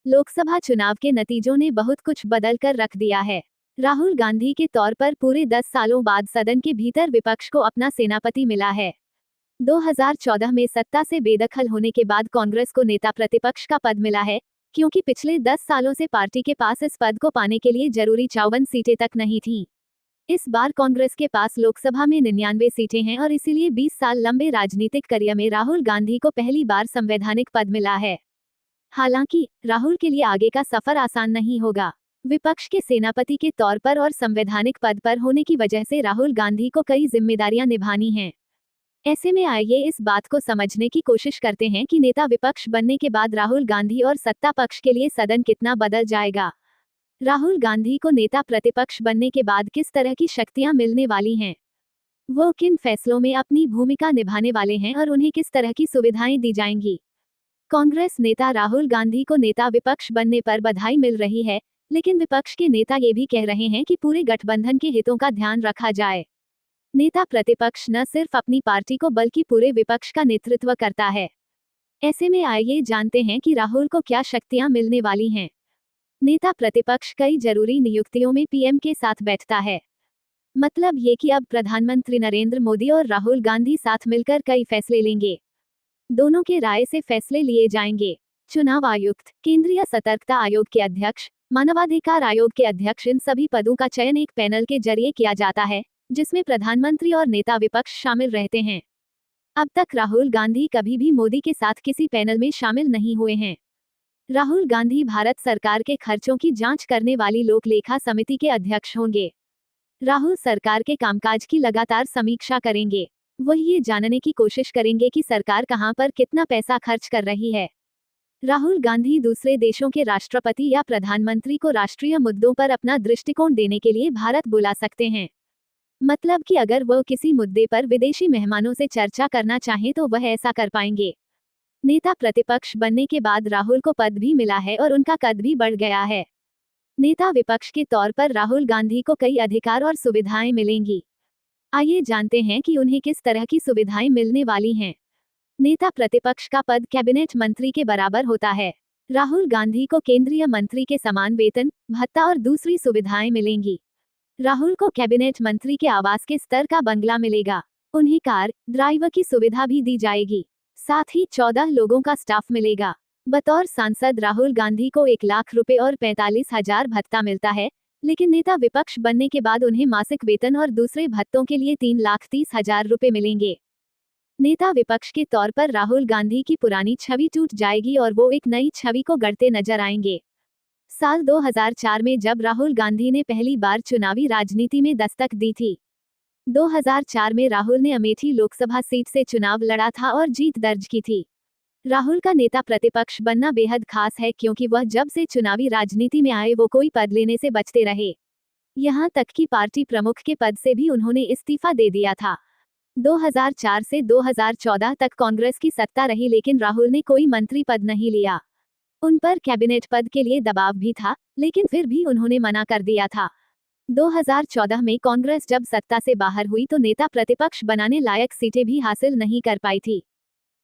लोकसभा चुनाव के नतीजों ने बहुत कुछ बदल कर रख दिया है। राहुल गांधी के तौर पर पूरे 10 सालों बाद सदन के भीतर विपक्ष को अपना सेनापति मिला है। 2014 में सत्ता से बेदखल होने के बाद कांग्रेस को नेता प्रतिपक्ष का पद मिला है, क्योंकि पिछले 10 सालों से पार्टी के पास इस पद को पाने के लिए जरूरी 54 सीटें तक नहीं थीं। इस बार कांग्रेस के पास लोकसभा में 99 सीटें हैं और इसीलिए 20 साल लंबे राजनीतिक करियर में राहुल गांधी को पहली बार संवैधानिक पद मिला है। हालांकि राहुल के लिए आगे का सफर आसान नहीं होगा। विपक्ष के सेनापति के तौर पर और संवैधानिक पद पर होने की वजह से राहुल गांधी को कई जिम्मेदारियां निभानी हैं। ऐसे में आइए इस बात को समझने की कोशिश करते हैं कि नेता विपक्ष बनने के बाद राहुल गांधी और सत्ता पक्ष के लिए सदन कितना बदल जाएगा। राहुल गांधी को नेता प्रतिपक्ष बनने के बाद किस तरह की शक्तियां मिलने वाली हैं, वो किन फैसलों में अपनी भूमिका निभाने वाले हैं और उन्हें किस तरह की सुविधाएं दी जाएंगी। कांग्रेस नेता राहुल गांधी को नेता विपक्ष बनने पर बधाई मिल रही है, लेकिन विपक्ष के नेता ये भी कह रहे हैं कि पूरे गठबंधन के हितों का ध्यान रखा जाए। नेता प्रतिपक्ष न सिर्फ अपनी पार्टी को बल्कि पूरे विपक्ष का नेतृत्व करता है। ऐसे में आइए जानते हैं कि राहुल को क्या शक्तियां मिलने वाली हैं। नेता प्रतिपक्ष कई जरूरी नियुक्तियों में पीएम के साथ बैठता है। मतलब ये कि अब प्रधानमंत्री नरेंद्र मोदी और राहुल गांधी साथ मिलकर कई फैसले लेंगे। दोनों के राय से फैसले लिए जाएंगे। चुनाव आयुक्त, केंद्रीय सतर्कता आयोग के अध्यक्ष, मानवाधिकार आयोग के अध्यक्ष, इन सभी पदों का चयन एक पैनल के जरिए किया जाता है, जिसमें प्रधानमंत्री और नेता विपक्ष शामिल रहते हैं। अब तक राहुल गांधी कभी भी मोदी के साथ किसी पैनल में शामिल नहीं हुए हैं। राहुल गांधी भारत सरकार के खर्चों की जांच करने वाली लोक लेखा समिति के अध्यक्ष होंगे। राहुल सरकार के कामकाज की लगातार समीक्षा करेंगे। वह ये जानने की कोशिश करेंगे कि सरकार कहां पर कितना पैसा खर्च कर रही है। राहुल गांधी दूसरे देशों के राष्ट्रपति या प्रधानमंत्री को राष्ट्रीय मुद्दों पर अपना दृष्टिकोण देने के लिए भारत बुला सकते हैं। मतलब कि अगर वह किसी मुद्दे पर विदेशी मेहमानों से चर्चा करना चाहें तो वह ऐसा कर पाएंगे। नेता प्रतिपक्ष बनने के बाद राहुल को पद भी मिला है और उनका कद भी बढ़ गया है। नेता विपक्ष के तौर पर राहुल गांधी को कई अधिकार और सुविधाएं मिलेंगी। आइए जानते हैं कि उन्हें किस तरह की सुविधाएं मिलने वाली हैं। नेता प्रतिपक्ष का पद कैबिनेट मंत्री के बराबर होता है। राहुल गांधी को केंद्रीय मंत्री के समान वेतन, भत्ता और दूसरी सुविधाएं मिलेंगी। राहुल को कैबिनेट मंत्री के आवास के स्तर का बंगला मिलेगा। उन्हें कार, ड्राइवर की सुविधा भी दी जाएगी। साथ ही 14 लोगों का स्टाफ मिलेगा। बतौर सांसद राहुल गांधी को 1 लाख रुपए और 45,000 भत्ता मिलता है, लेकिन नेता विपक्ष बनने के बाद उन्हें मासिक वेतन और दूसरे भत्तों के लिए 3,30,000 रुपए मिलेंगे। नेता विपक्ष के तौर पर राहुल गांधी की पुरानी छवि टूट जाएगी और वो एक नई छवि को गढ़ते नजर आएंगे। साल 2004 में जब राहुल गांधी ने पहली बार चुनावी राजनीति में दस्तक दी थी। 2004 में राहुल ने अमेठी लोकसभा सीट से चुनाव लड़ा था और जीत दर्ज की थी। राहुल का नेता प्रतिपक्ष बनना बेहद खास है, क्योंकि वह जब से चुनावी राजनीति में आए वो कोई पद लेने से बचते रहे। यहाँ तक कि पार्टी प्रमुख के पद से भी उन्होंने इस्तीफा दे दिया था। 2004 से 2014 तक कांग्रेस की सत्ता रही, लेकिन राहुल ने कोई मंत्री पद नहीं लिया। उन पर कैबिनेट पद के लिए दबाव भी था, लेकिन फिर भी उन्होंने मना कर दिया था। 2014 में कांग्रेस जब सत्ता से बाहर हुई तो नेता प्रतिपक्ष बनाने लायक सीटें भी हासिल नहीं कर पाई थी।